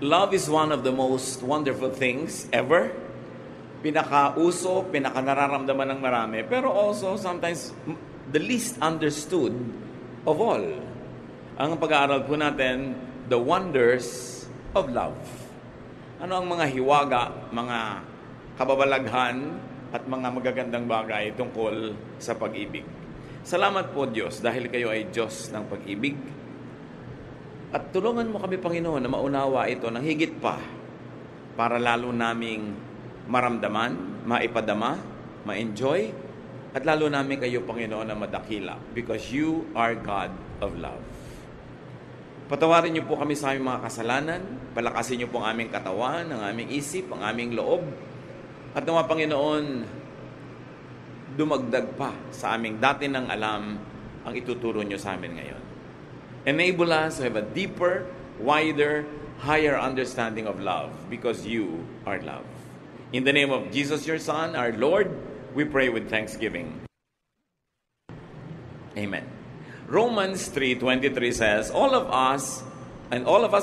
Love is one of the most wonderful things ever. Pinakauso, pinakanararamdaman ng marami, pero also sometimes the least understood of all. Ang pag-aaral po natin, the wonders of love. Ano ang mga hiwaga, mga kababalaghan, at mga magagandang bagay tungkol sa pag-ibig. Salamat po Diyos dahil kayo ay Diyos ng pag-ibig. At tulungan mo kami, Panginoon, na maunawa ito ng higit pa para lalo naming maramdaman, maipadama, ma-enjoy, at lalo namin kayo, Panginoon, na madakila because you are God of love. Patawarin niyo po kami sa aming mga kasalanan, palakasin niyo po ang aming katawan, ang aming isip, ang aming loob, at nawa, Panginoon, dumagdag pa sa aming dati ng alam ang ituturo niyo sa amin ngayon. Enable us to have a deeper, wider, higher understanding of love because you are love. In the name of Jesus, your Son, our Lord, we pray with thanksgiving. Amen. Romans 3:23 says, all of us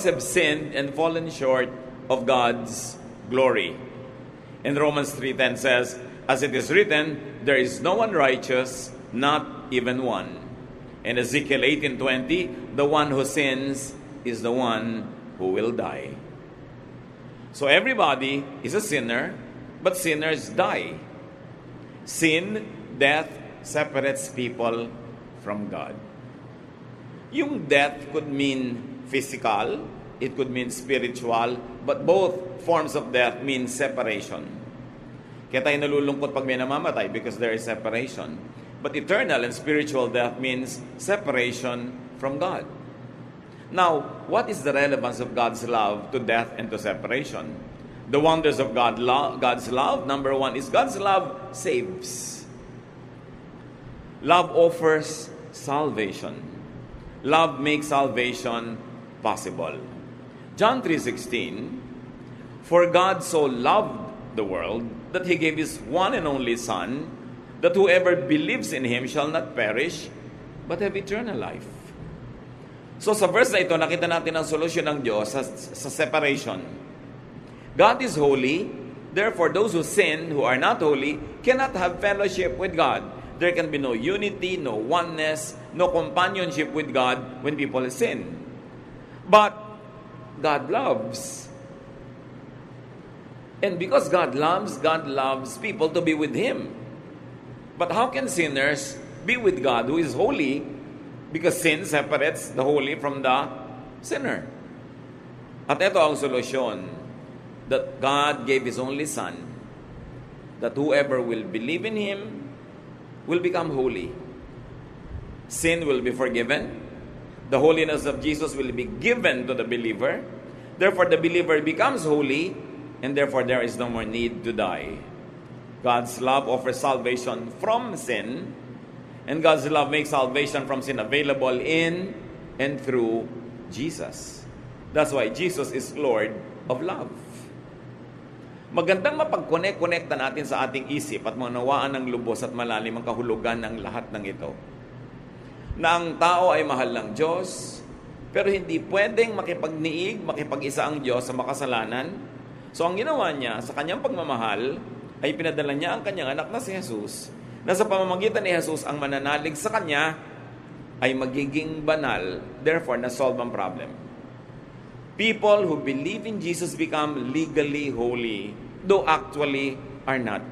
have sinned and fallen short of God's glory. And Romans 3:10 says, as it is written, there is no one righteous, not even one. And Ezekiel 18:20, the one who sins is the one who will die. So everybody is a sinner, but sinners die. Sin, death, separates people from God. Yung death could mean physical, it could mean spiritual, but both forms of death mean separation. Kaya tayo nalulungkot pag may namamatay because there is separation. But eternal and spiritual death means separation from God. Now, what is the relevance of God's love to death and to separation? The wonders of God's love, number one, is God's love saves. Love offers salvation. Love makes salvation possible. John 3:16, for God so loved the world that He gave His one and only Son, that whoever believes in Him shall not perish, but have eternal life. So sa verse na ito, nakita natin ang solusyon ng Diyos sa separation. God is holy, therefore those who sin, who are not holy, cannot have fellowship with God. There can be no unity, no oneness, no companionship with God when people sin. But God loves. And because God loves people to be with Him. But how can sinners be with God who is holy? Because sin separates the holy from the sinner. At ito ang solusyon, that God gave His only Son, that whoever will believe in Him will become holy. Sin will be forgiven. The holiness of Jesus will be given to the believer. Therefore, the believer becomes holy, and therefore there is no more need to die. God's love offers salvation from sin, and God's love makes salvation from sin available in and through Jesus. That's why Jesus is Lord of love. Magandang mapag-connect-connecta natin sa ating isip at manawaan ng lubos at malalim ang kahulugan ng lahat ng ito. Na ang tao ay mahal ng Diyos, pero hindi pwedeng makipagniig, makipag-isa ang Diyos sa makasalanan. So ang ginawa niya sa kanyang pagmamahal, ay pinadala niya ang kanyang anak na si Jesus, na sa pamamagitan ni Jesus ang mananalig sa kanya ay magiging banal, therefore na-solve ang problem. People who believe in Jesus become legally holy, though actually are not.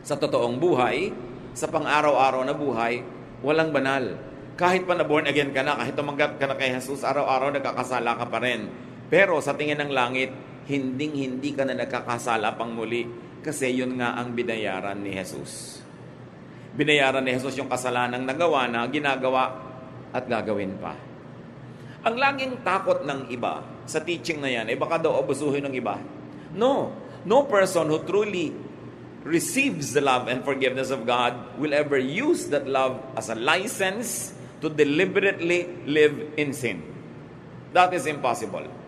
Sa totoong buhay, sa pang-araw-araw na buhay, walang banal. Kahit pa na born again ka na, kahit tumanggap ka na kay Jesus, araw-araw nagkakasala ka pa rin. Pero sa tingin ng langit, hindi ka na nagkakasala pang muli kasi yun nga ang binayaran ni Jesus. Binayaran ni Jesus yung kasalanang nagawa na, ginagawa at gagawin pa. Ang laging takot ng iba sa teaching na yan, baka daw abusuhin ng iba. No person who truly receives the love and forgiveness of God will ever use that love as a license to deliberately live in sin. That is impossible.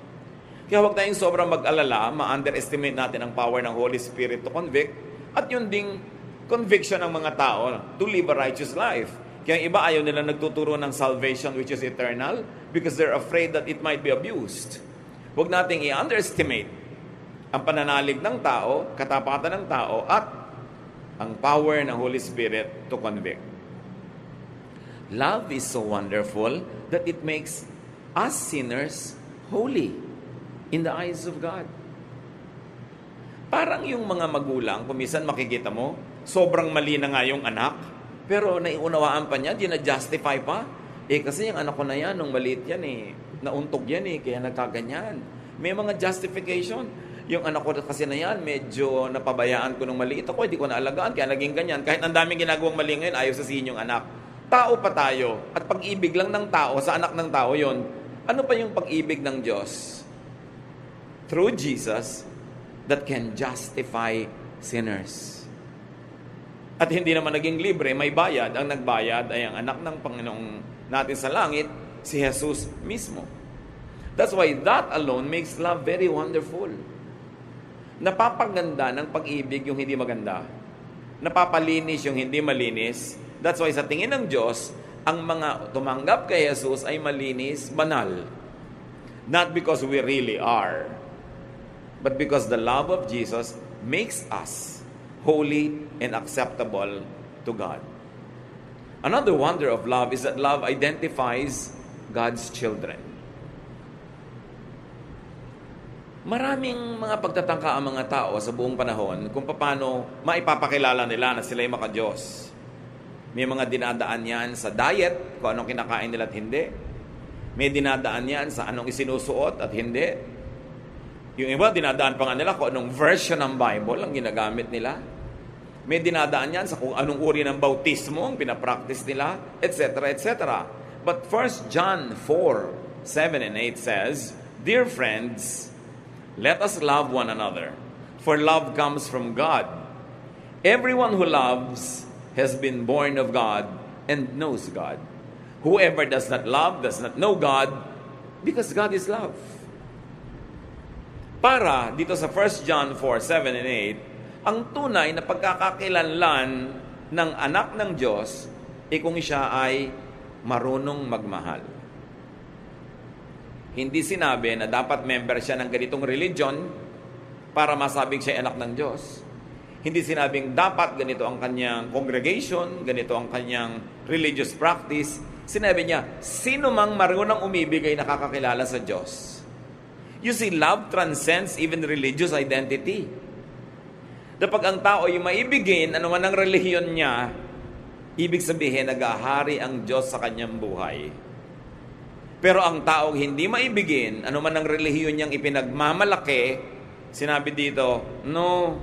Kaya huwag tayong sobrang mag-alala, ma-underestimate natin ang power ng Holy Spirit to convict, at yun ding conviction ng mga tao to live a righteous life. Kaya iba ayaw nila nagtuturo ng salvation which is eternal because they're afraid that it might be abused. Huwag nating i-underestimate ang pananalig ng tao, katapatan ng tao, at ang power ng Holy Spirit to convict. Love is so wonderful that it makes us sinners holy in the eyes of God. Parang yung mga magulang, kung minsan makikita mo, sobrang mali na nga yung anak, pero naiunawaan pa niya, justify pa. Kasi yung anak ko na yan, nung maliit yan nauntog yan kaya nagkaganyan. May mga justification. Yung anak ko kasi na yan, medyo napabayaan ko nung maliit ako, hindi ko naalagaan, kaya naging ganyan. Kahit ang daming ginagawang mali ngayon, ayaw sasabihin yung anak. Tao pa tayo, at pag-ibig lang ng tao sa anak ng tao yon. Ano pa yung pag-ibig ng Diyos? Through Jesus, that can justify sinners. At hindi naman naging libre, may bayad. Ang nagbayad ay ang anak ng Panginoong natin sa langit, si Jesus mismo. That's why that alone makes love very wonderful. Napapaganda ng pag-ibig yung hindi maganda. Napapalinis yung hindi malinis. That's why sa tingin ng Diyos, ang mga tumanggap kay Jesus ay malinis, banal. Not because we really are, but because the love of Jesus makes us holy and acceptable to God. Another wonder of love is that love identifies God's children. Maraming mga pagtatangka ang mga tao sa buong panahon kung paano maipapakilala nila na sila'y maka-Diyos. May mga dinadaan yan sa diet, kung anong kinakain nila at hindi. May dinadaan yan sa anong isinusuot at hindi. Yung iba, dinadaan pa nga nila kung anong version ng Bible ang ginagamit nila. May dinadaan yan sa kung anong uri ng bautismo ang pinapractice nila, etc., etc. But 1 John 4:7 and 8 says, "Dear friends, let us love one another, for love comes from God. Everyone who loves has been born of God and knows God. Whoever does not love does not know God, because God is love." Para dito sa 1 John 4:7 and 8, ang tunay na pagkakakilanlan ng anak ng Diyos kung siya ay marunong magmahal. Hindi sinabi na dapat member siya ng ganitong religion para masabing siya ay anak ng Diyos. Hindi sinabing dapat ganito ang kanyang congregation, ganito ang kanyang religious practice. Sinabi niya, sino mang marunong umibig ay nakakakilala sa Diyos. You see, love transcends even religious identity. Kapag ang tao ay maibigin, ano man ang relihiyon niya, ibig sabihin, nag-ahari ang Diyos sa kanyang buhay. Pero ang taong hindi maibigin, ano man ang relihiyon niyang ipinagmamalaki, sinabi dito, no,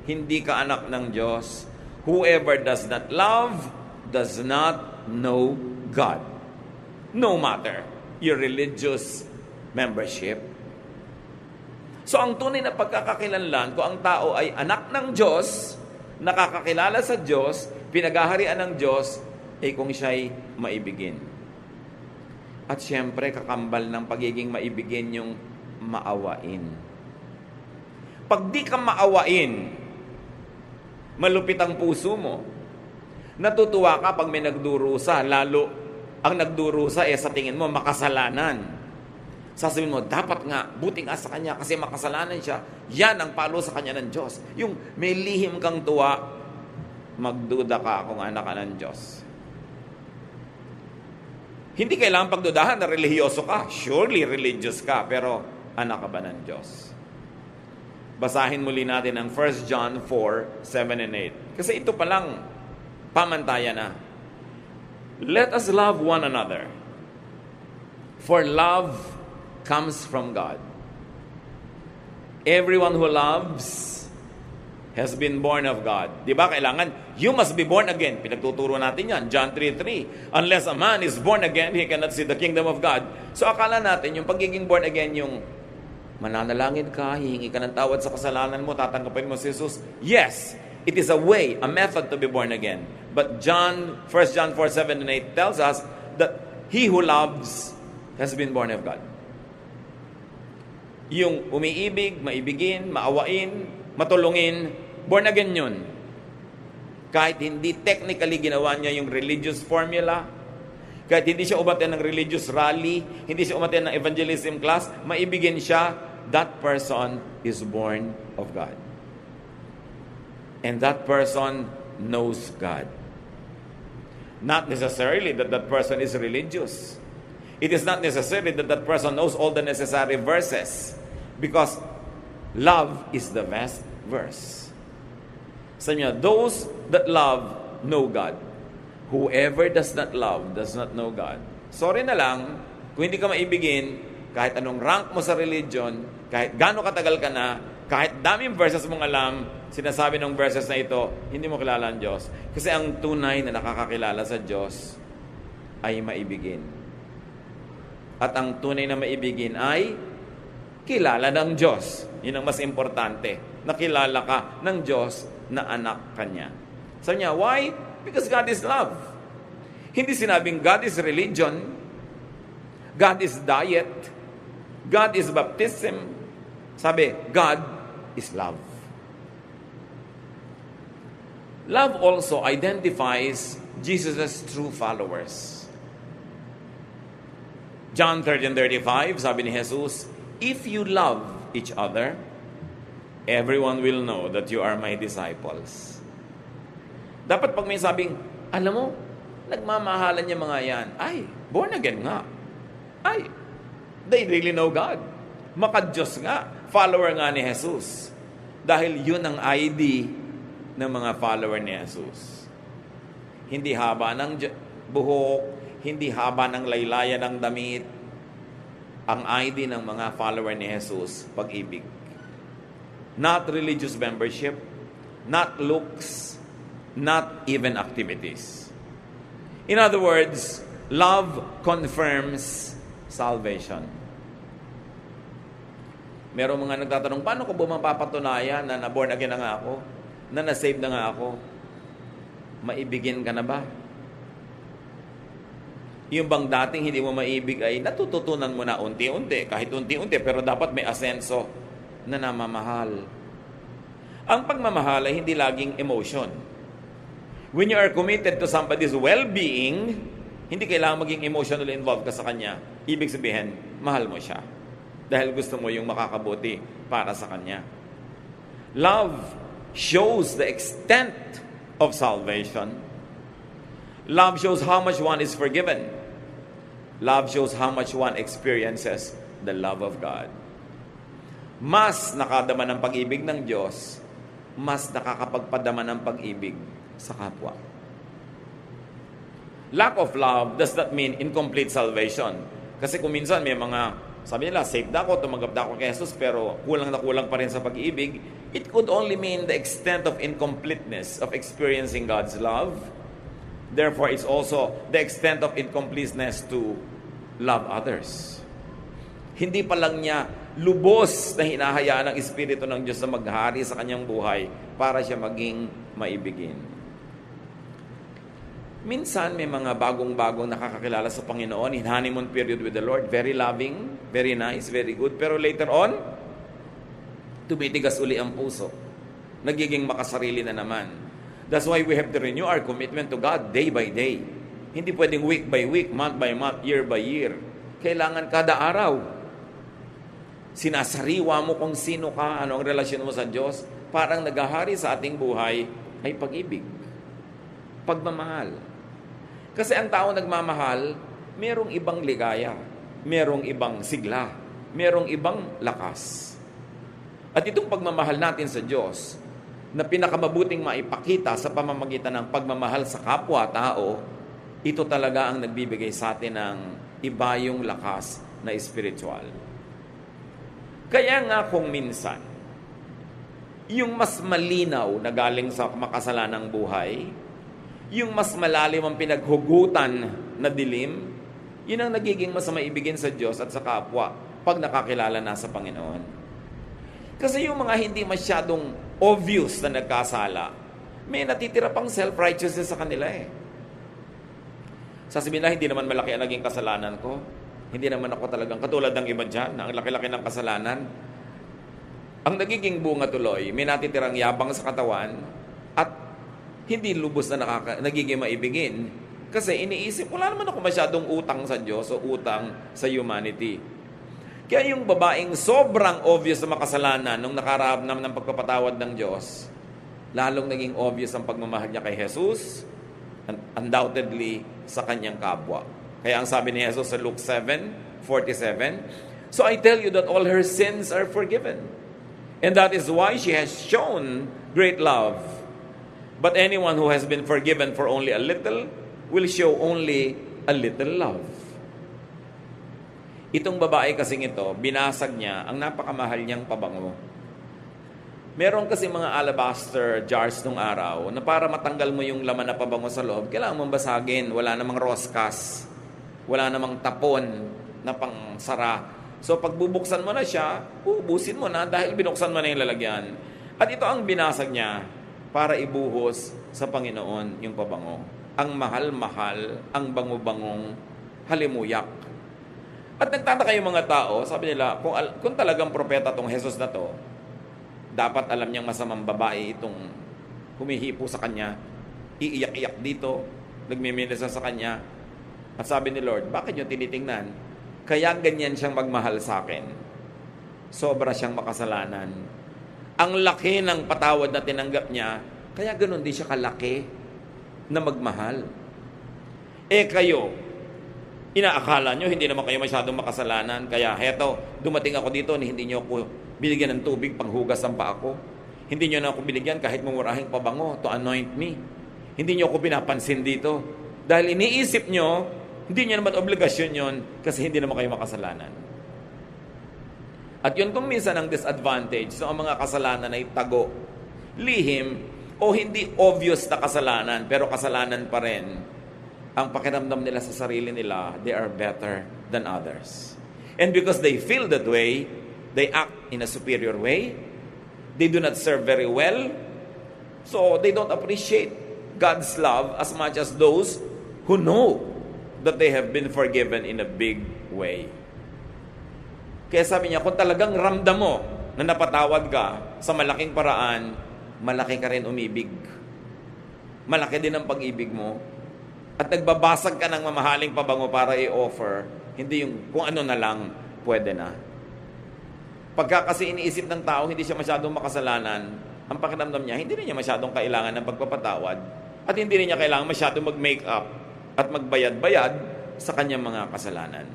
hindi ka anak ng Diyos. Whoever does not love does not know God. No matter your religious membership. So ang tunay na pagkakakilanlan, kung ang tao ay anak ng Diyos, nakakakilala sa Diyos, pinagaharian ng Diyos, ay kung siya'y maibigin. At siyempre, kakambal ng pagiging maibigin yung maawain. Pag di ka maawain, malupit ang puso mo. Natutuwa ka pag may nagdurusa, lalo ang nagdurusa sa tingin mo makasalanan. Sasabihin mo, dapat nga, buti nga sa kanya kasi makasalanan siya. Yan ang palo sa kanya ng Diyos. Yung may lihim kang tuwa, magduda ka kung anak ka ng Diyos. Hindi kailangan pagdudahan na relihiyoso ka. Surely religious ka, pero anak ka ba ng Diyos? Basahin muli natin ang 1 John 4:7 and 8. Kasi ito palang pamantayan na. Let us love one another, for love comes from God. Everyone who loves has been born of God. Di ba kailangan, you must be born again. Pinagtuturo natin yan, John 3:3. Unless a man is born again, he cannot see the kingdom of God. So akala natin, yung pagiging born again, yung mananalangin ka, hihingi ka ng tawad sa kasalanan mo, tatanggapin mo si Jesus. Yes, it is a way, a method to be born again. But 1 John 4:7 and 8 tells us that he who loves has been born of God. Yung umiibig, maibigin, maawain, matulungin, born again yun. Kahit hindi technically ginawa niya yung religious formula, Kahit hindi siya umattend ng religious rally, hindi siya umattend ng evangelism class, maibigin siya, that person is born of God. And that person knows God. Not necessarily that that person is religious. It is not necessarily that that person knows all the necessary verses. Because love is the best verse. Sabi niya, those that love know God. Whoever does not love does not know God. Sorry na lang, kung hindi ka maibigin, kahit anong rank mo sa religion, kahit gaano katagal ka na, kahit daming verses mong alam, sinasabi ng verses na ito, hindi mo kilala ang Diyos. Kasi ang tunay na nakakakilala sa Diyos ay maibigin. At ang tunay na maibigin ay kilala ng Diyos. Yun ang mas importante. Nakilala ka ng Diyos na anak kanya. Sabi niya, why? Because God is love. Hindi sinabing God is religion, God is diet, God is baptism. Sabi, God is love. Love also identifies Jesus' true followers. John 13:35, sabi ni Jesus, if you love each other, everyone will know that you are my disciples. Dapat pag may sabing, alam mo, nagmamahalan niya mga yan. Ay, born again nga. Ay, they really know God. Maka-Diyos nga. Follower nga ni Jesus. Dahil yun ang ID ng mga follower ni Jesus. Hindi haba ng buhok, hindi haba ng laylayan ng damit. Ang ID ng mga follower ni Jesus, pag-ibig. Not religious membership, not looks, not even activities. In other words, love confirms salvation. Merong mga nagtatanong, paano ko ba mapapatunayan na na-born again na nga ako? Na na-save na nga ako? Maibigin ka na ba? Yung bang dating hindi mo maibig ay natututunan mo na unti-unti, kahit unti-unti, pero dapat may asenso na namamahal. Ang pagmamahal ay hindi laging emotion. When you are committed to somebody's well-being, hindi kailangan maging emotionally involved ka sa kanya. Ibig sabihin, mahal mo siya. Dahil gusto mo yung makakabuti para sa kanya. Love shows the extent of salvation. Love shows how much one is forgiven. Love shows how much one experiences the love of God. Mas nakadama ng pag-ibig ng Diyos, mas nakakapagpadama ng pag-ibig sa kapwa. Lack of love does not mean incomplete salvation. Kasi kung minsan may mga, sabi nila, saved ako, tumanggap na ako kay Jesus, pero kulang na kulang pa rin sa pag-ibig, it could only mean the extent of incompleteness of experiencing God's love. Therefore, it's also the extent of incompleteness to love others. Hindi pa lang niya lubos na hinahayaan ng Espiritu ng Diyos na maghari sa kanyang buhay para siya maging maibigin. Minsan, may mga bagong-bagong nakakakilala sa Panginoon in honeymoon period with the Lord. Very loving, very nice, very good. Pero later on, tumitigas uli ang puso. Nagiging makasarili na naman. That's why we have to renew our commitment to God day by day. Hindi pwedeng week by week, month by month, year by year. Kailangan kada araw. Sinasariwa mo kung sino ka, ano ang relasyon mo sa Diyos. Parang naghahari sa ating buhay ay pag-ibig. Pagmamahal. Kasi ang tao nagmamahal, merong ibang ligaya, merong ibang sigla, merong ibang lakas. At itong pagmamahal natin sa Diyos, na pinakamabuting maipakita sa pamamagitan ng pagmamahal sa kapwa-tao, ito talaga ang nagbibigay sa atin ng iba yung lakas na espiritual. Kaya nga kung minsan, yung mas malinaw na galing sa makasalanang buhay, yung mas malalim ang pinaghugutan na dilim, yun ang nagiging mas maibigin sa Diyos at sa kapwa pag nakakilala na sa Panginoon. Kasi yung mga hindi masyadong obvious na nagkasala, may natitira pang self-righteousness sa kanila eh. Sasabihin na, hindi naman malaki ang naging kasalanan ko. Hindi naman ako talagang katulad ng iba dyan, na ang laki-laki ng kasalanan. Ang nagiging bunga tuloy, may natitirang yabang sa katawan at hindi lubos na nagiging maibigin Kasi iniisip, wala naman ako masyadong utang sa Diyos o utang sa humanity. Kaya yung babaeng sobrang obvious na makasalanan nung nakararap naman ng pagpapatawad ng Diyos, lalong naging obvious ang pagmamahal niya kay Jesus, undoubtedly sa kanyang kapwa. Kaya ang sabi ni Jesus sa Luke 7:47, "So I tell you that all her sins are forgiven. And that is why she has shown great love. But anyone who has been forgiven for only a little will show only a little love." Itong babae kasing ito, binasag niya ang napakamahal niyang pabango. Meron kasi mga alabaster jars nung araw na para matanggal mo yung laman na pabango sa loob, kailangan mong basagin. Wala namang roskas. Wala namang tapon na pangsara. So pag bubuksan mo na siya, ubusin mo na dahil binuksan mo na yung lalagyan. At ito ang binasag niya para ibuhos sa Panginoon yung pabango. Ang mahal-mahal, ang bango-bangong halimuyak. At nagtataka yung mga tao, sabi nila, kung talagang propeta tong Jesus na to, dapat alam niyang masamang babae itong humihipo sa kanya, iiyak-iyak dito, nagmiminisa sa kanya. At sabi ni Lord, bakit niyo tinitingnan? Kaya ganyan siyang magmahal sa akin. Sobra siyang makasalanan. Ang laki ng patawad na tinanggap niya, kaya ganun din siya kalaki na magmahal. Kayo, inaakala nyo, hindi naman kayo masyadong makasalanan. Kaya heto, dumating ako dito, hindi nyo ako binigyan ng tubig panghugas ng paa ko. Hindi nyo na ako binigyan kahit mumurahing pabango to anoint me. Hindi nyo ako pinapansin dito. Dahil iniisip nyo, hindi nyo naman obligasyon yon kasi hindi naman kayo makasalanan. At yun kung minsan ang disadvantage, so ang mga kasalanan ay tago, lihim, o hindi obvious na kasalanan, pero kasalanan pa rin. Ang pakiramdam nila sa sarili nila, they are better than others. And because they feel that way, they act in a superior way. They do not serve very well. So they don't appreciate God's love as much as those who know that they have been forgiven in a big way. Kaya sabi niya, kung talagang ramdam mo na napatawad ka sa malaking paraan, malaki ka rin umibig. Malaki din ang pag-ibig mo. At nagbabasag ka ng mamahaling pabango para i-offer, hindi yung kung ano na lang, pwede na. Pagka kasi iniisip ng tao, hindi siya masyadong makasalanan, ang pakiramdam niya, hindi rin niya masyadong kailangan ng pagpapatawad, at hindi rin niya kailangan masyadong mag-make up at magbayad-bayad sa kanyang mga kasalanan.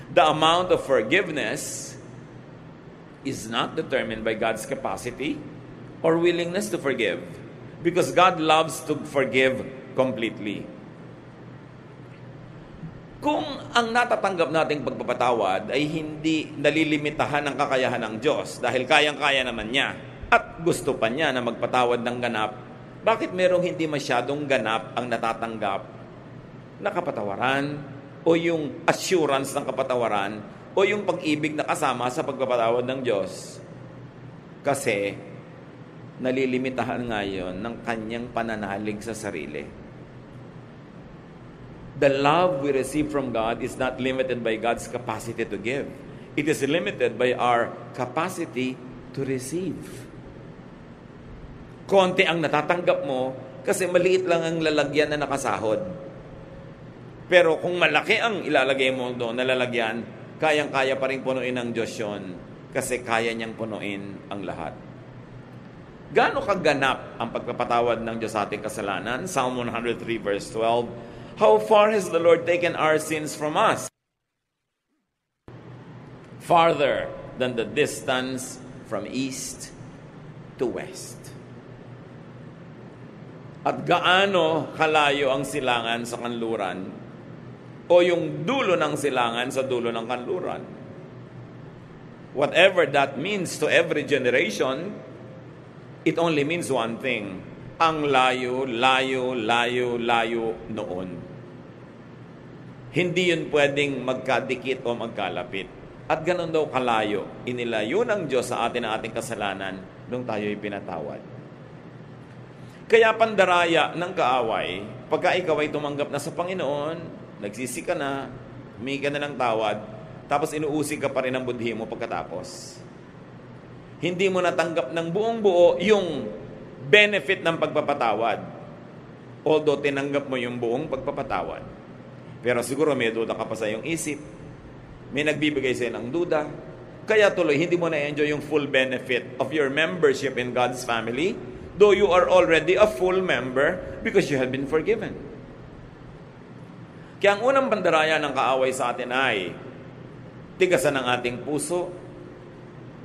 The amount of forgiveness is not determined by God's capacity or willingness to forgive, because God loves to forgive completely. Kung ang natatanggap nating pagpapatawad ay hindi nalilimitahan ng kakayahan ng Diyos dahil kayang-kaya naman niya at gusto pa niya na magpatawad ng ganap, bakit merong hindi masyadong ganap ang natatanggap na kapatawaran o yung assurance ng kapatawaran o yung pag-ibig na kasama sa pagpapatawad ng Diyos? Kasi nalilimitahan ngayon ng kanyang pananalig sa sarili. The love we receive from God is not limited by God's capacity to give. It is limited by our capacity to receive. Konti ang natatanggap mo kasi maliit lang ang lalagyan na nakasahod. Pero kung malaki ang ilalagay mo doon na lalagyan, kayang-kaya pa rin punuin ng Diyos yun kasi kaya niyang punuin ang lahat. Gaano kaganap ang pagpapatawad ng Diyos sa ating kasalanan? Psalm 103 verse 12, "How far has the Lord taken our sins from us? Farther than the distance from east to west." At gaano kalayo ang silangan sa kanluran o yung dulo ng silangan sa dulo ng kanluran. Whatever that means to every generation, it only means one thing. Ang layo, layo, layo, layo noon. Hindi yun pwedeng magkadikit o magkalapit. At ganun daw kalayo, inilayo ng Diyos sa atin ang ating kasalanan nung tayo'y pinatawad. Kaya pandaraya ng kaaway, pagka ikaw ay tumanggap na sa Panginoon, nagsisi ka na, humingi ka na ng tawad, tapos inuusig ka pa rin ang budhi mo pagkatapos. Hindi mo natanggap ng buong buo yung benefit ng pagpapatawad. O although tinanggap mo yung buong pagpapatawad. Pero siguro may duda ka pa sa iyong isip, may nagbibigay sa'yo ng duda, kaya tuloy hindi mo na-enjoy yung full benefit of your membership in God's family, though you are already a full member because you have been forgiven. Kaya ang unang pandaraya ng kaaway sa atin ay tigasan ang ating puso,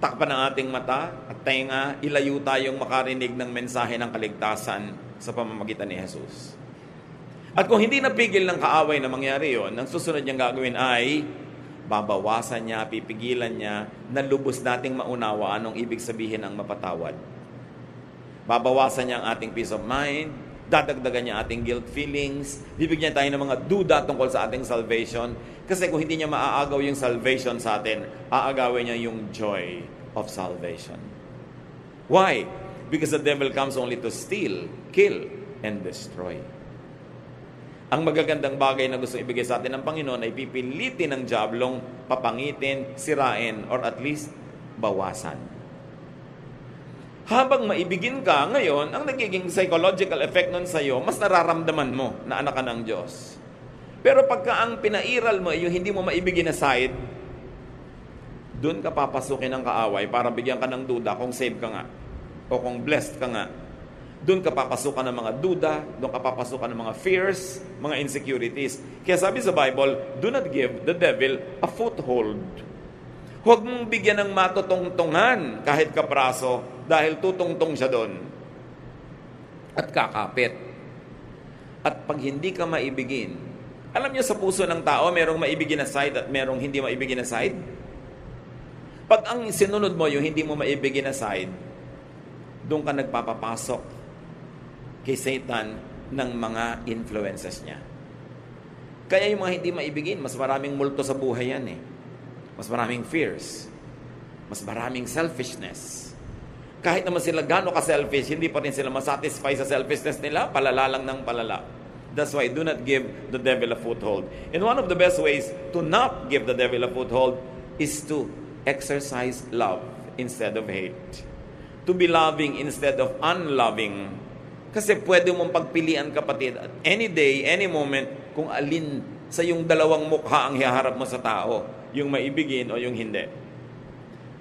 takpan ang ating mata at tenga, ilayo tayong makarinig ng mensahe ng kaligtasan sa pamamagitan ni Jesus. At kung hindi napigil ng kaaway na mangyari yon, ang susunod niyang gagawin ay babawasan niya, pipigilan niya na lubos nating maunawa anong ibig sabihin ng mapatawad. Babawasan niya ang ating peace of mind, dadagdagan niya ating guilt feelings, bibigyan tayo ng mga duda tungkol sa ating salvation. Kasi kung hindi niya maaagaw yung salvation sa atin, aagawin niya yung joy of salvation. Why? Because the devil comes only to steal, kill, and destroy. Ang magagandang bagay na gusto ibigay sa atin ng Panginoon ay pipilitin ng diablong papangitin, sirain, or at least bawasan. Habang maibigin ka, ngayon, ang nagiging psychological effect nun sa'yo, mas nararamdaman mo na anak ka ng Diyos. Pero pagka ang pinairal mo, yung hindi mo maibigin na side, doon ka papasukin ng kaaway para bigyan ka ng duda kung saved ka nga o kung blessed ka nga. Doon ka papasukan ng mga duda, doon ka papasukan ng mga fears, mga insecurities. Kaya sabi sa Bible, do not give the devil a foothold. Huwag mong bigyan ng matutungtungan kahit kapraso dahil tutungtong siya doon at kakapit. At pag hindi ka maibigin, alam niyo sa puso ng tao, merong maibigin na side at merong hindi maibigin na side. Pag ang sinunod mo yung hindi mo maibigin na side, doon ka nagpapapasok kay Satan ng mga influences niya. Kaya yung mga hindi maibigin, mas maraming multo sa buhay yan eh. Mas maraming fears. Mas maraming selfishness. Kahit naman sila gano'n ka-selfish, hindi pa rin sila masatisfy sa selfishness nila, palala lang ng palala. That's why do not give the devil a foothold. And one of the best ways to not give the devil a foothold is to exercise love instead of hate. To be loving instead of unloving. Kasi pwede mong pagpilian, kapatid, at any day, any moment, kung alin sa yung dalawang mukha ang hiharap mo sa tao, yung maibigin o yung hindi.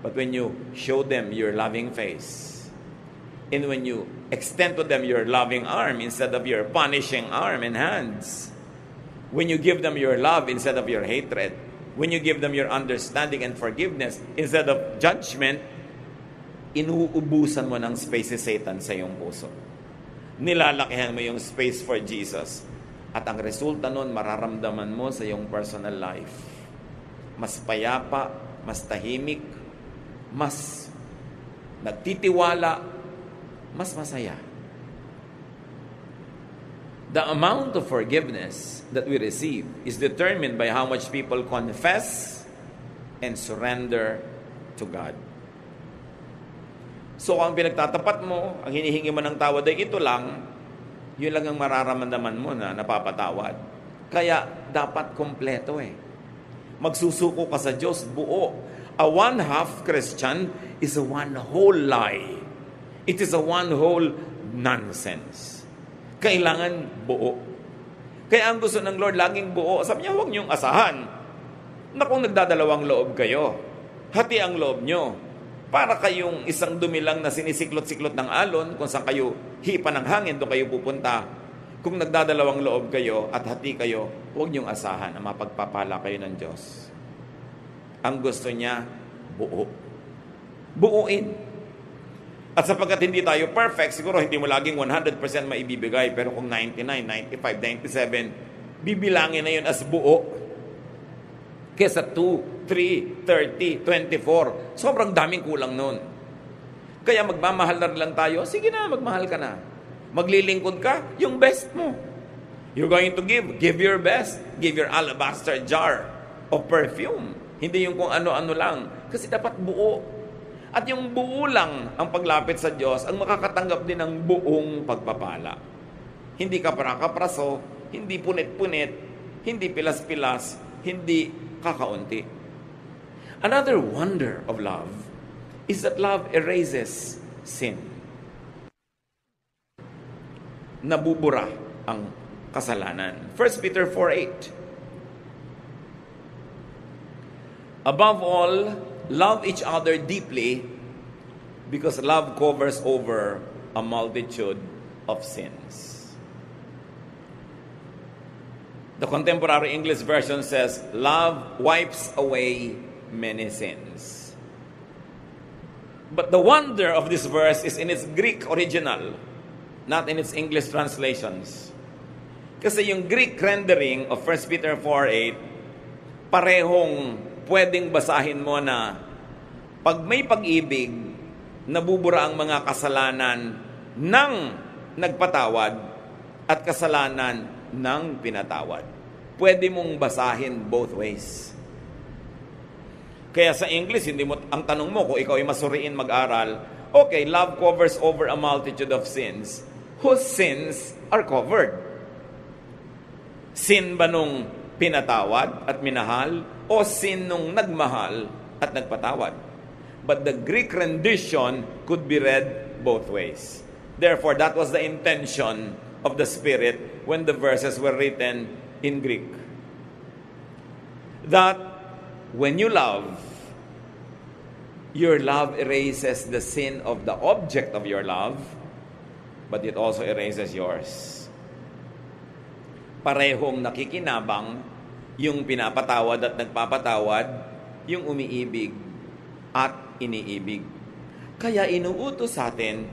But when you show them your loving face, and when you extend to them your loving arm instead of your punishing arm and hands, when you give them your love instead of your hatred, when you give them your understanding and forgiveness instead of judgment, inuubusan mo ng space si Satan sa iyong puso. Nilalakihan mo yung space for Jesus. At ang resulta nun, mararamdaman mo sa iyong personal life. Mas payapa, mas tahimik, mas nagtitiwala, mas masaya. The amount of forgiveness that we receive is determined by how much people confess and surrender to God. So, kung ang pinagtatapat mo, ang hinihingi mo ng tawad ay ito lang, yun lang ang mararamdaman mo na napapatawad. Kaya, dapat kompleto eh. Magsusuko ka sa Diyos, buo. A one-half Christian is a one whole lie. It is a one whole nonsense. Kailangan buo. Kaya ang gusto ng Lord, laging buo. Sabi niya, huwag niyong asahan na kung nagdadalawang loob kayo, hati ang loob niyo. Para kayong isang dumilang na sinisiklot-siklot ng alon, kung saan kayo hipa ng hangin, doon kayo pupunta. Kung nagdadalawang loob kayo at hati kayo, huwag niyong asahan na mapagpapala kayo ng Diyos. Ang gusto niya, buo. Buuin. At sapagkat hindi tayo perfect, siguro hindi mo laging 100% maibibigay, pero kung 99, 95, 97, bibilangin na yun as buo. Kesa 2, 3, 30, 24. Sobrang daming kulang nun. Kaya magmamahal na lang tayo, sige na, magmahal ka na. Maglilingkod ka, yung best mo. You're going to give your best. Give your alabaster jar of perfume. Hindi yung kung ano-ano lang. Kasi dapat buo. At yung buo lang ang paglapit sa Diyos, ang makakatanggap din ng buong pagpapala. Hindi kapra-kapraso, hindi punit-punit, hindi pilas-pilas, hindi kakaunti. Another wonder of love is that love erases sin. Nabubura ang kasalanan. 1 Peter 4:8. Above all, love each other deeply because love covers over a multitude of sins. The Contemporary English Version says, love wipes away many sins. But the wonder of this verse is in its Greek original, not in its English translations. Kasi yung Greek rendering of 1 Peter 4:8, parehong pwedeng basahin mo na pag may pag-ibig, nabubura ang mga kasalanan ng nagpatawad at kasalanan ng pinatawad. Pwede mong basahin both ways. Kaya sa English, hindi mo, ang tanong mo kung ikaw ay masuriin mag-aral, okay, love covers over a multitude of sins. Whose sins are covered? Sin ba nung pinatawad at minahal o sin nung nagmahal at nagpatawad? But the Greek rendition could be read both ways. Therefore, that was the intention of the Spirit when the verses were written in Greek. That when you love, your love erases the sin of the object of your love, but it also erases yours. Parehong nakikinabang yung pinapatawad at nagpapatawad, yung umiibig at iniibig. Kaya inuutos sa atin,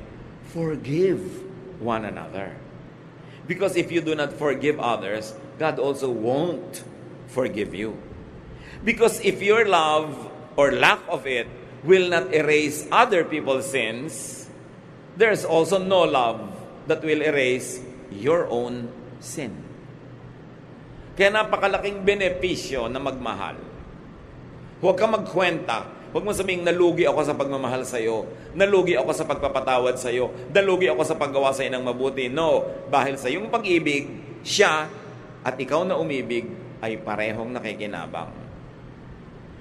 forgive one another. Because if you do not forgive others, God also won't forgive you. Because if your love or lack of it will not erase other people's sins, there's also no love that will erase your own sin. Kaya napakalaking benepisyo na magmahal. Huwag kang magkwenta. Huwag mo sabihing, nalugi ako sa pagmamahal sa'yo. Nalugi ako sa pagpapatawad sa'yo. Nalugi ako sa paggawa sa'yo ng mabuti. No, dahil sa iyong pag-ibig, siya at ikaw na umibig ay parehong nakikinabang.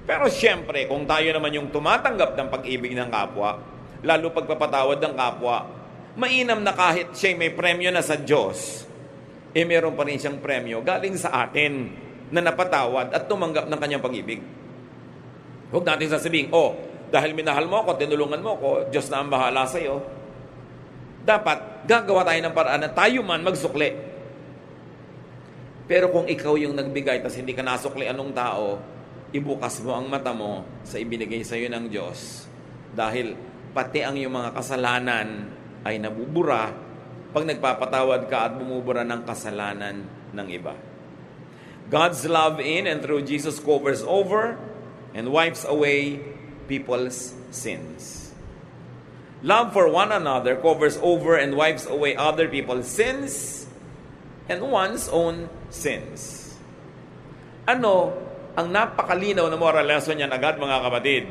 Pero siyempre, kung tayo naman yung tumatanggap ng pag-ibig ng kapwa, lalo pagpapatawad ng kapwa, mainam na kahit siya may premyo na sa Diyos, meron pa rin siyang premyo galing sa atin na napatawad at tumanggap ng kanyang pag-ibig. Huwag natin sasabihin, dahil minahal mo ako, tinulungan mo ako, Diyos na ang bahala sa'yo. Dapat, gagawa tayo ng paraan na tayo man magsukli. Pero kung ikaw yung nagbigay, tas hindi ka nasukli anong tao, ibukas mo ang mata mo sa ibinigay sa'yo ng Diyos. Dahil pati ang iyong mga kasalanan ay nabubura pag nagpapatawad ka at bumubura ng kasalanan ng iba. God's love in and through Jesus covers over and wipes away people's sins. Love for one another covers over and wipes away other people's sins and one's own sins. Ano ang napakalinaw na moral lesson yan agad, mga kapatid?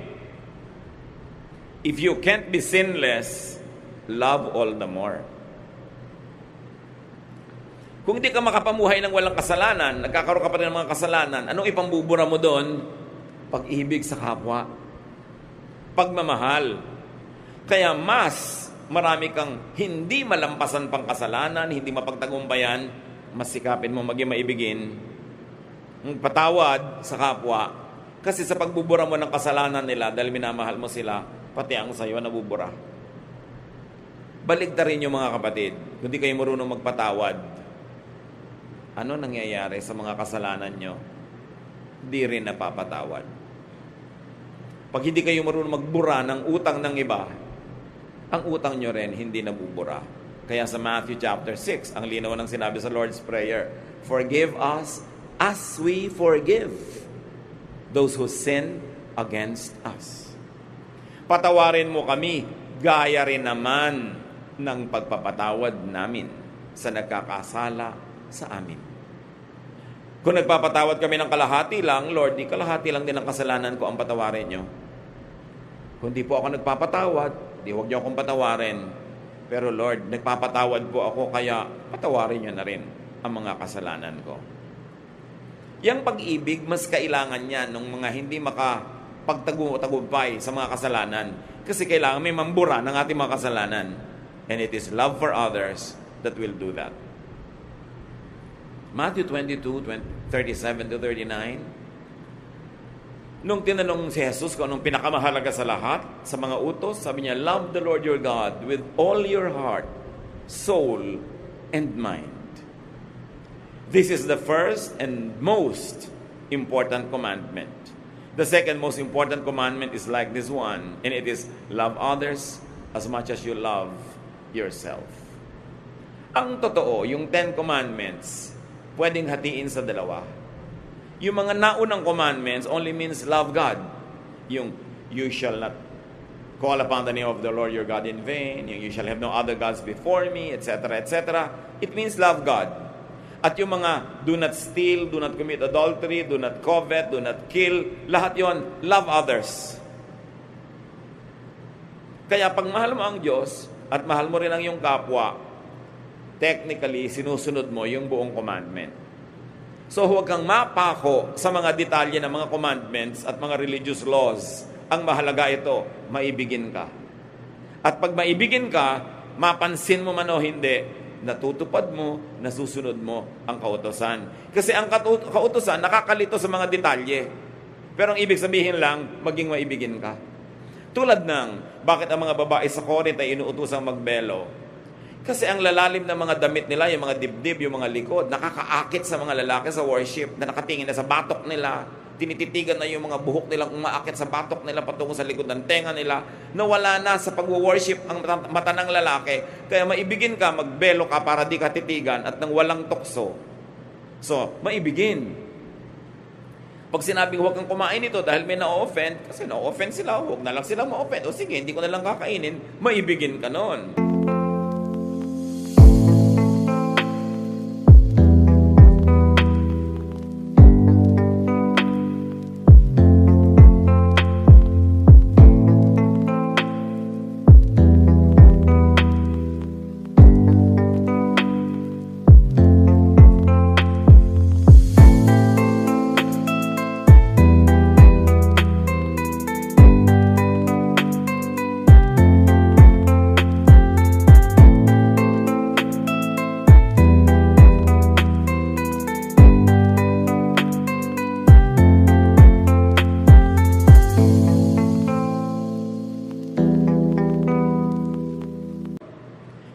If you can't be sinless, love all the more. Kung hindi ka makapamuhay ng walang kasalanan, nagkakaroon ka pa rin ng mga kasalanan, anong ipambubura mo doon? Pag-ibig sa kapwa. Pagmamahal. Kaya mas marami kang hindi malampasan pang kasalanan, hindi mapagtagumpayan, mas sikapin mo maging maibigin, patawad sa kapwa. Kasi sa pagbubura mo ng kasalanan nila, dahil minamahal mo sila, pati ang sayo nabubura. Baligtarin yung mga kapatid. Kung di kayo marunong magpatawad, ano nangyayari sa mga kasalanan nyo? Di rin napapatawad. Pag hindi kayo marunong magbura ng utang ng iba, ang utang nyo rin hindi nabubura. Kaya sa Matthew chapter 6, ang linaw ng sinabi sa Lord's Prayer, forgive us as we forgive those who sin against us. Patawarin mo kami, gaya rin naman ng pagpapatawad namin sa nagkakasala sa amin. Kung nagpapatawad kami ng kalahati lang, Lord, di kalahati lang din ang kasalanan ko ang patawarin nyo. Kung di po ako nagpapatawad, di huwag nyo akong patawarin. Pero Lord, nagpapatawad po ako, kaya patawarin nyo na rin ang mga kasalanan ko. Yang pag-ibig, mas kailangan yan ng mga hindi makapagtagumpay sa mga kasalanan. Kasi kailangan may mambura ng ating mga kasalanan. And it is love for others that will do that. Matthew 22:37 to 39. Nung tinanong si Jesus kung anong pinakamahalaga sa lahat, sa mga utos, sabi niya, love the Lord your God with all your heart, soul, and mind. This is the first and most important commandment. The second most important commandment is like this one, and it is love others as much as you love yourself. Ang totoo, yung 10 commandments, pwedeng hatiin sa dalawa. Yung mga naunang commandments only means love God. Yung you shall not call upon the name of the Lord your God in vain, yung you shall have no other gods before me, etc., etc. It means love God. At yung mga do not steal, do not commit adultery, do not covet, do not kill, lahat yon love others. Kaya pag mahal mo ang Diyos at mahal mo rin ang iyong kapwa, technically, sinusunod mo yung buong commandment. So huwag kang mapako sa mga detalye ng mga commandments at mga religious laws. Ang mahalaga ito, maibigin ka. At pag maibigin ka, mapansin mo man o hindi, natutupad mo, nasusunod mo ang kautusan. Kasi ang kautusan, nakakalito sa mga detalye. Pero ang ibig sabihin lang, maging maibigin ka. Tulad ng, bakit ang mga babae sa Corinth ay inuutosang magbelo? Kasi ang lalalim ng mga damit nila, yung mga dibdib, yung mga likod, nakakaakit sa mga lalaki sa worship, na nakatingin na sa batok nila, tinititigan na yung mga buhok nilang umaakit sa batok nila patungo sa likod ng tenga nila, nawala na sa pag-worship ang mata ng lalaki. Kaya maibigin ka, magbelo ka para di ka titigan at nang walang tukso. So, maibigin. Pag sinabing huwag kang kumain ito dahil may na-offend, kasi na-offend sila, huwag na lang sila ma-offend. O sige, hindi ko na lang kakainin, maibigin ka nun.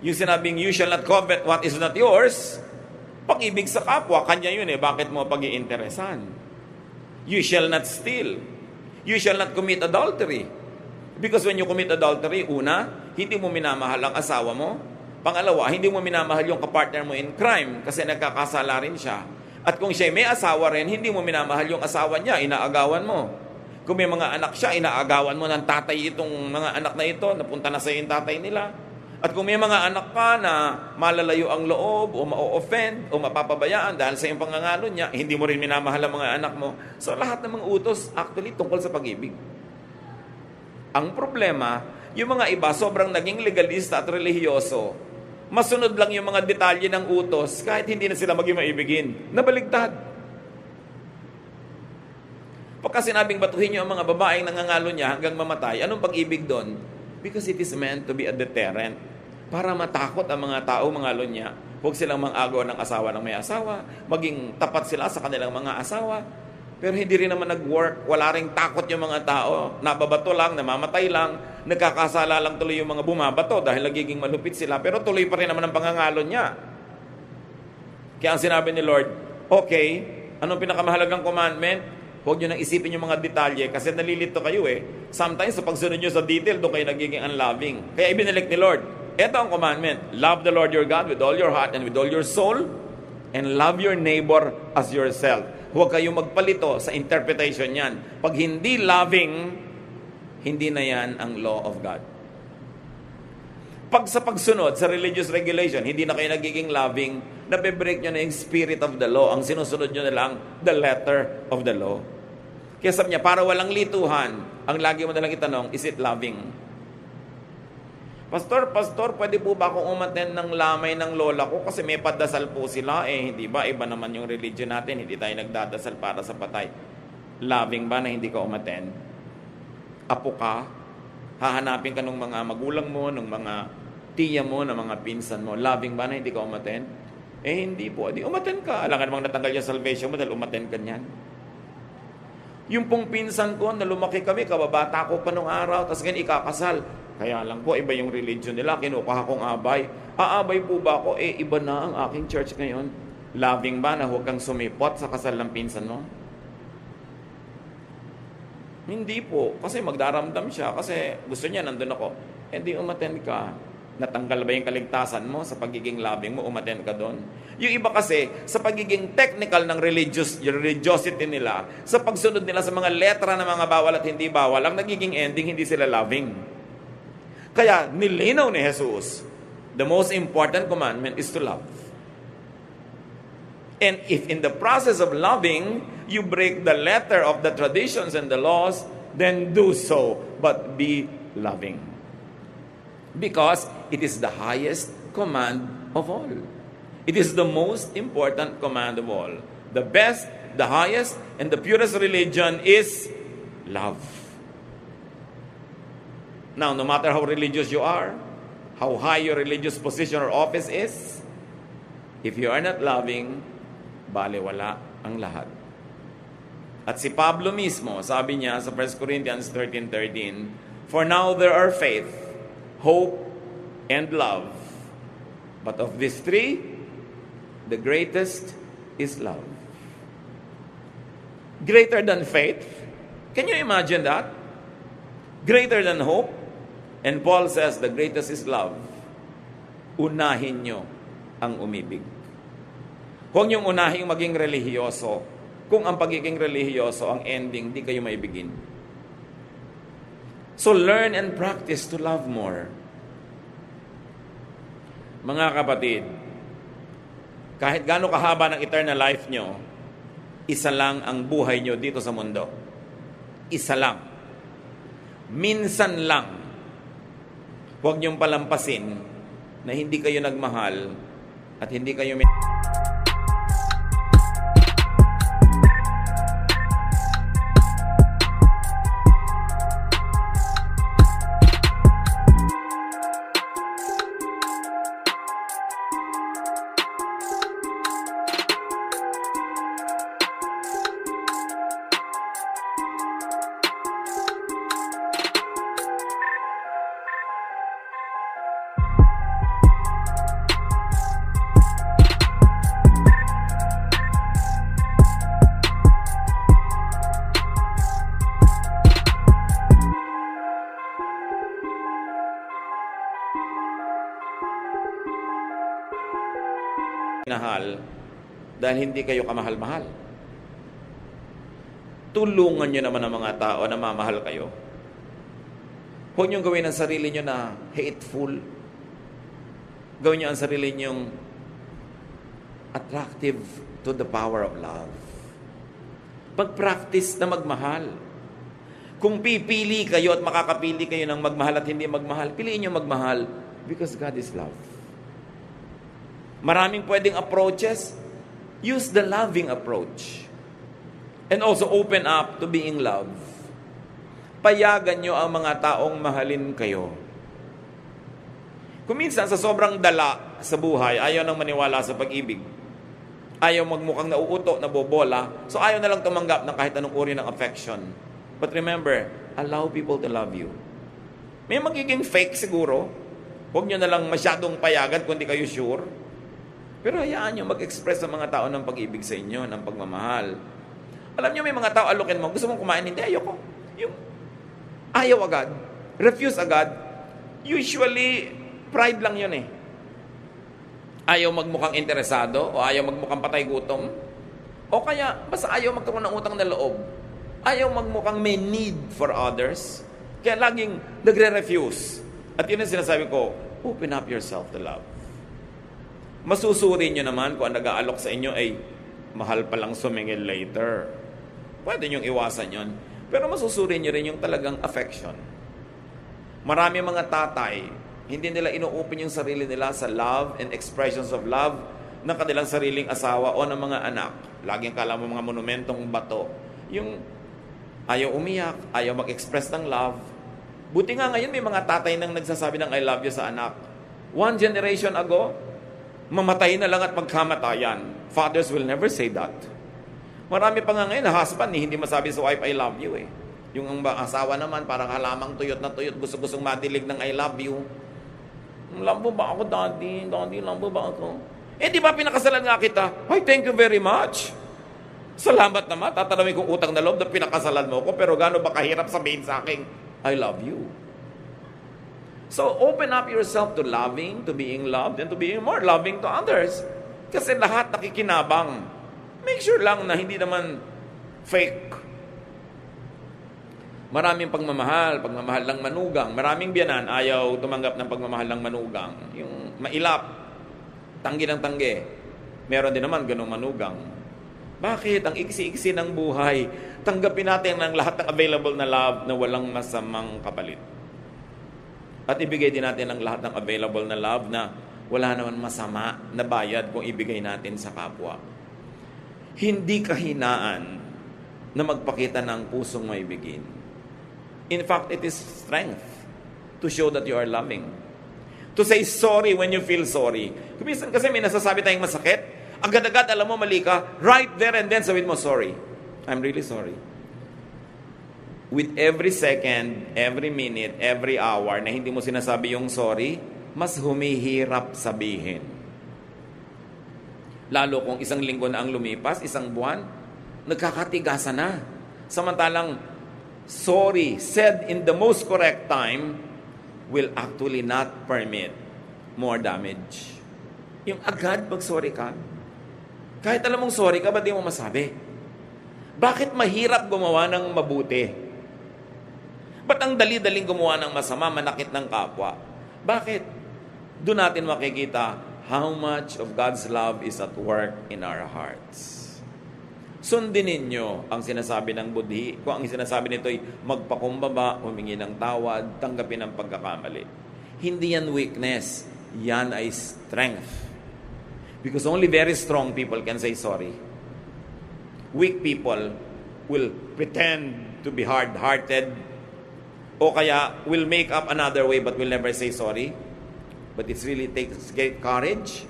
Yung sinabing, you shall not covet what is not yours, pag-ibig sa kapwa, kanya yun eh. Bakit mo pag-iinteresan? You shall not steal. You shall not commit adultery. Because when you commit adultery, una, hindi mo minamahal ang asawa mo. Pangalawa, hindi mo minamahal yung kapartner mo in crime kasi nagkakasala rin siya. At kung siya may asawa rin, hindi mo minamahal yung asawa niya, inaagawan mo. Kung may mga anak siya, inaagawan mo ng tatay itong mga anak na ito, napunta na sa yung tatay nila. At kung may mga anak ka na malalayo ang loob o ma-offend o mapapabayaan dahil sa iyong pangangalo niya, hindi mo rin minamahal ang mga anak mo. So lahat ng mga utos actually tungkol sa pag-ibig. Ang problema, yung mga iba sobrang naging legalista at relihiyoso. Masunod lang yung mga detalye ng utos kahit hindi na sila maging maibigin. Nabaligtad. Pagka sinabing batuhin niyo ang mga babaeng nangangalo niya hanggang mamatay, anong pag-ibig doon? Because it is meant to be a deterrent. Para matakot ang mga tao, mga niya. Huwag silang mang-agaw ng asawa ng may asawa. Maging tapat sila sa kanilang mga asawa. Pero hindi rin naman nag-work. Wala ring takot yung mga tao. Nababato lang, namamatay lang. Nagkakasala lang tuloy yung mga bumabato dahil nagiging malupit sila. Pero tuloy pa rin naman ang pangangalo niya. Kaya ang sinabi ni Lord, okay, anong pinakamahalagang commandment? Huwag nyo nang isipin yung mga detalye kasi nalilito kayo eh. Sometimes sa pagsunod nyo sa detail, doon kayo nagiging unloving. Kaya ibinalik ni Lord, ito ang commandment, love the Lord your God with all your heart and with all your soul, and love your neighbor as yourself. Huwag kayong magpalito sa interpretation yan. Pag hindi loving, hindi na yan ang law of God. Pag sa pagsunod sa religious regulation, hindi na kayo nagiging loving, nabe-break nyo na yung spirit of the law. Ang sinusunod nyo na lang, the letter of the law. Kaya sabi niya, para walang lituhan, ang lagi mo na lang itanong, is it loving? Pastor, pwede po ba akong umattend ng lamay ng lola ko? Kasi may padasal po sila. Hindi ba? Iba naman yung religion natin. Hindi tayo nagdadasal para sa patay. Loving ba na hindi ka umattend? Apo ka? Hahanapin ka ng mga magulang mo, ng mga tiya mo, ng mga pinsan mo. Loving ba na hindi ka umattend? Hindi po. Di umattend ka. Alam ka namang natanggal yung salvation mo dahil umattend ka niyan. Yung pong pinsan ko, na lumaki kami, kababata ko pa nung araw, tapos ganyan ikakasal. Kaya lang po, iba yung religion nila, kinukuha kong abay. Aabay po ba ako? Iba na ang aking church ngayon. Loving ba na huwag kang sumipot sa kasal ng pinsan mo? Hindi po. Kasi magdaramdam siya. Kasi gusto niya, nandun ako. Di umattend ka. Natanggal ba yung kaligtasan mo sa pagiging loving mo? Umattend ka doon. Yung iba kasi, sa pagiging technical ng religiosity nila, sa pagsunod nila sa mga letra ng mga bawal at hindi bawal, ang nagiging ending, hindi sila loving. Kaya, nilinaw ni Jesus, the most important commandment is to love. And if in the process of loving, you break the letter of the traditions and the laws, then do so, but be loving. Because it is the highest command of all. It is the most important command of all. The best, the highest, and the purest religion is love. Now, no matter how religious you are, how high your religious position or office is, if you are not loving, balewala ang lahat. At si Pablo mismo, sabi niya sa 1 Corinthians 13:13, "For now there are faith, hope, and love. But of these three, the greatest is love." Greater than faith? Can you imagine that? Greater than hope? And Paul says, the greatest is love. Unahin nyo ang umibig. Huwag niyong unahing maging relihiyoso. Kung ang pagiging relihiyoso, ang ending, di kayo maibigin. So learn and practice to love more. Mga kapatid, kahit gaano kahaba ng eternal life nyo, isa lang ang buhay nyo dito sa mundo. Isa lang. Minsan lang. Huwag niyong palampasin na hindi kayo nagmahal at hindi kayo minahal dahil hindi kayo kamahal-mahal. Tulungan nyo naman ang mga tao na mamahal kayo. Huwag nyo gawin ang sarili nyo na hateful. Gawin nyo ang sarili nyo attractive to the power of love. Pag-practice na magmahal. Kung pipili kayo at makakapili kayo ng magmahal at hindi magmahal, piliin nyo magmahal because God is love. Maraming pwedeng approaches. Use the loving approach. And also open up to being loved. Payagan nyo ang mga taong mahalin kayo. Kung minsan sa sobrang dala sa buhay, ayaw nang maniwala sa pag-ibig. Ayaw magmukhang nauuto, nabobola. So ayaw na lang tumanggap ng kahit anong uri ng affection. But remember, allow people to love you. May magiging fake siguro. Huwag nyo na lang masyadong payagan kung di kayo sure. Pero hayaan nyo mag-express sa mga tao ng pag-ibig sa inyo, ng pagmamahal. Alam nyo, may mga tao alukin mo, gusto mong kumain, hindi, ayoko. Yung ayaw agad, refuse agad, usually, pride lang yun eh. Ayaw magmukhang interesado, o ayaw magmukhang patay gutom, o kaya, basta ayaw magkaroon ng utang na loob. Ayaw magmukhang may need for others, kaya laging nagre-refuse. At yun ang sinasabi ko, open up yourself to love. Masusuri nyo naman kung ang nag-aalok sa inyo ay mahal palang sumingil later. Pwede nyong iwasan yon. Pero masusuri nyo rin yung talagang affection. Marami mga tatay, hindi nila ino-open yung sarili nila sa love and expressions of love ng kanilang sariling asawa o ng mga anak. Laging kala mo mga monumentong bato. Yung ayaw umiyak, ayaw mag-express ng love. Buti nga ngayon may mga tatay nang nagsasabi ng I love you sa anak. One generation ago, mamatay na lang at magkamatayan. Fathers will never say that. Marami pa nga ngayon na husband hindi masabi sa wife, I love you eh. Yung ang asawa naman, parang halamang tuyot na tuyot, gusto-gustong madilig ng I love you. Love mo ba ako, daddy? Daddy, love mo ba ako? Eh, di ba pinakasalan nga kita? Ay, thank you very much. Salamat naman. Tatanawin kong utang na loob na pinakasalan mo ko, pero gano'n ba kahirap sabihin sa akin, I love you. So, open up yourself to loving, to being loved, and to being more loving to others. Kasi lahat nakikinabang. Make sure lang na hindi naman fake. Maraming pagmamahal ng manugang. Maraming biyanan ayaw tumanggap ng pagmamahal ng manugang. Yung mailap, tanggi ng tanggi. Meron din naman ganung manugang. Bakit? Ang iksi-iksi ng buhay. Tanggapin natin ang lahat ng available na love na walang masamang kapalit. At ibigay din natin ang lahat ng available na love na wala naman masama na bayad kung ibigay natin sa kapwa. Hindi kahinaan na magpakita ng pusong maibigin. In fact, it is strength to show that you are loving. To say sorry when you feel sorry. Kumisan kasi may nasasabi tayong masakit, agad-agad alam mo mali ka, right there and then sabihin mo, sorry. I'm really sorry. With every second, every minute, every hour na hindi mo sinasabi yung sorry, mas humihirap sabihin. Lalo kung isang linggo na ang lumipas, isang buwan, nagkakatigasan na. Samantalang, sorry said in the most correct time will actually not permit more damage. Yung agad mag-sorry ka, kahit alam mong sorry ka, ba't di mo masabi? Bakit mahirap gumawa ng mabuti? Ba't ang dali-daling gumawa ng masama, manakit ng kapwa? Bakit? Doon natin makikita how much of God's love is at work in our hearts. Sundin ninyo ang sinasabi ng budhi. Kung ang sinasabi nito ay magpakumbaba, humingi ng tawad, tanggapin ang pagkakamali. Hindi yan weakness. Yan ay strength. Because only very strong people can say sorry. Weak people will pretend to be hard-hearted o kaya will make up another way but will never say sorry. But it really takes great courage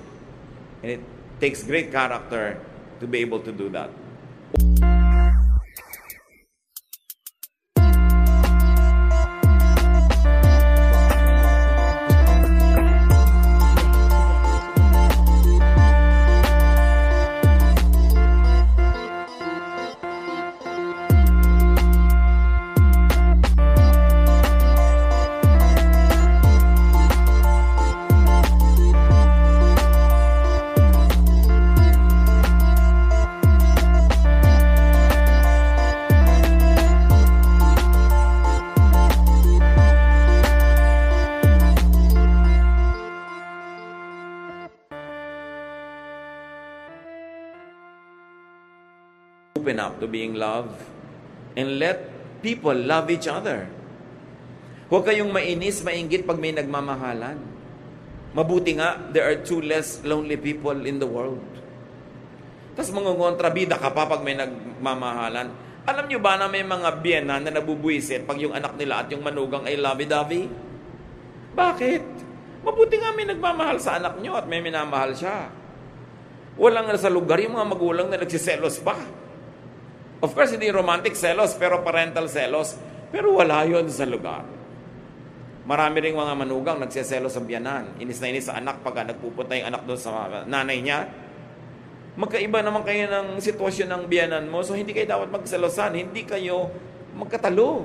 and it takes great character to be able to do that. Open up to being loved and let people love each other. Huwag kayong mainis, mainggit pag may nagmamahalan. Mabuti nga, there are 2 less lonely people in the world. Tapos mangongontrabida ka pa pag may nagmamahalan. Alam nyo ba na may mga biyena na nabubuisit pag yung anak nila at yung manugang ay lovey-dovey? Bakit? Mabuti nga may nagmamahal sa anak nyo at may minamahal siya. Walang sa lugar yung mga magulang na nagsiselos pa. Of course, hindi romantic selos, pero parental selos. Pero wala yun sa lugar. Marami ring mga manugang nagsiselos sa biyanan. Inis na inis sa anak pagka nagpupunta yung anak doon sa nanay niya. Magkaiba naman kayo ng sitwasyon ng biyanan mo, so hindi kayo dapat magselosan. Hindi kayo magkatalo.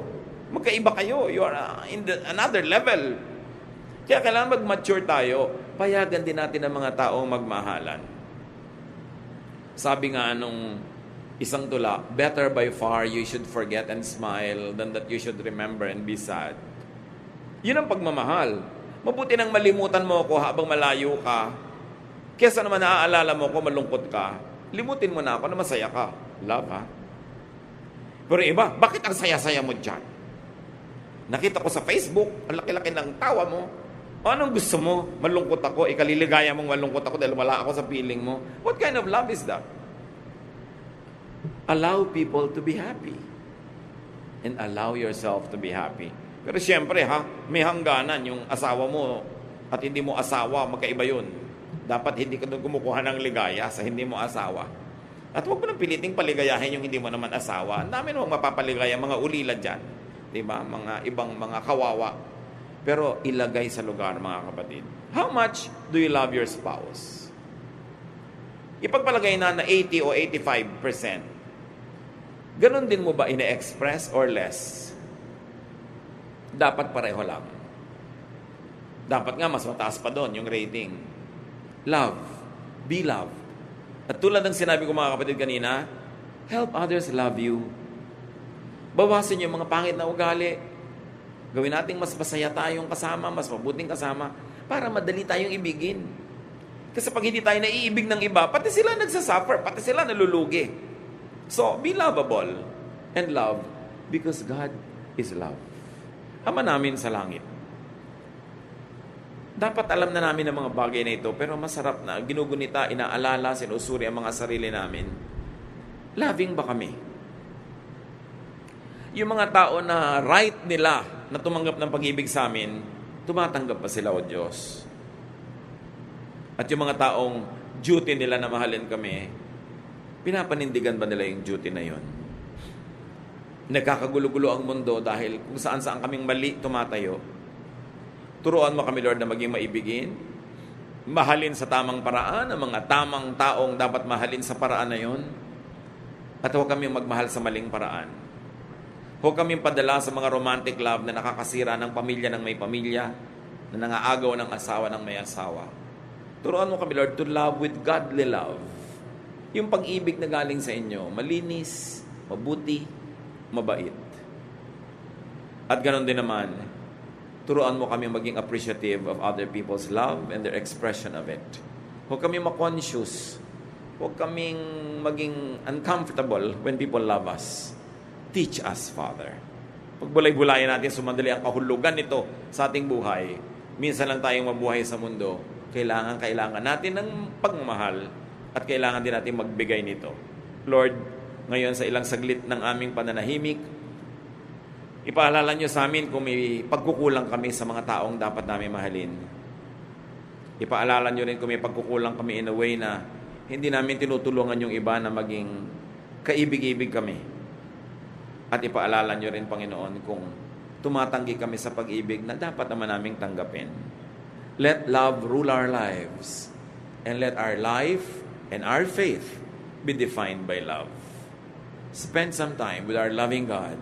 Magkaiba kayo. You are in another level. Kaya kailangan mag-mature tayo. Payagan din natin ang mga taong magmahalan. Sabi nga nung isang tula, better by far you should forget and smile than that you should remember and be sad. Yun ang pagmamahal. Mabuti nang malimutan mo ako habang malayo ka. Kesa naman naaalala mo ko malungkot ka, limutin mo na ako na masaya ka. Love, ha? Pero iba, bakit ang saya-saya mo dyan? Nakita ko sa Facebook, ang laki-laki ng tawa mo. Anong gusto mo? Malungkot ako, ikaliligaya mong malungkot ako dahil wala ako sa feeling mo. What kind of love is that? Allow people to be happy. And allow yourself to be happy. Pero siyempre may hangganan yung asawa mo at hindi mo asawa, magkaiba yun. Dapat hindi ka doon kumukuha ng ligaya sa hindi mo asawa. At huwag mo nang piliting paligayahin yung hindi mo naman asawa. Ang dami namang mapapaligaya, mga ulila dyan. Diba? Mga ibang mga kawawa. Pero ilagay sa lugar, mga kapatid. How much do you love your spouse? Ipagpalagay na 80 o 85%. Ganon din mo ba ine-express or less? Dapat pareho lang. Dapat nga mas mataas pa doon yung rating. Love. Be loved. At tulad ng sinabi ko mga kapatid kanina, help others love you. Bawasan yung mga pangit na ugali. Gawin natin mas masaya tayong kasama, mas mabuting kasama, para madali tayong ibigin. Kasi pag hindi tayo naiibig ng iba, pati sila nagsasuffer, pati sila nalulugi. So, be lovable and love because God is love. Ama namin sa langit. Dapat alam na namin ang mga bagay na ito, pero masarap na ginugunita, inaalala, sinusuri ang mga sarili namin. Loving ba kami? Yung mga tao na right nila na tumanggap ng pag-ibig sa amin, tumatanggap pa sila, O Diyos? At yung mga taong duty nila na mahalin kami, pinapanindigan ba nila yung duty na yon? Nagkakagulo-gulo ang mundo dahil kung saan-saan kaming mali tumatayo. Turuan mo kami, Lord, na maging maibigin, mahalin sa tamang paraan, ang mga tamang taong dapat mahalin sa paraan na yon, at huwag kami magmahal sa maling paraan. Huwag kami padala sa mga romantic love na nakakasira ng pamilya ng may pamilya, na nangaagaw ng asawa ng may asawa. Turuan mo kami, Lord, to love with godly love. Yung pag-ibig na galing sa inyo, malinis, mabuti, mabait. At ganon din naman, turuan mo kami maging appreciative of other people's love and their expression of it. Huwag kami ma-conscious. Huwag kaming maging uncomfortable when people love us. Teach us, Father. Pagbulay-bulayan natin, sumandali ang kahulugan nito sa ating buhay. Minsan lang tayong mabuhay sa mundo. Kailangan natin ng pagmamahal at kailangan din natin magbigay nito. Lord, ngayon sa ilang saglit ng aming pananahimik, ipaalala nyo sa amin kung may pagkukulang kami sa mga taong dapat namin mahalin. Ipaalala nyo rin kung may pagkukulang kami in a way na hindi namin tinutulungan yung iba na maging kaibig-ibig kami. At ipaalala nyo rin, Panginoon, kung tumatanggi kami sa pag-ibig na dapat naman naming tanggapin. Let love rule our lives, and let our life and our faith be defined by love. Spend some time with our loving God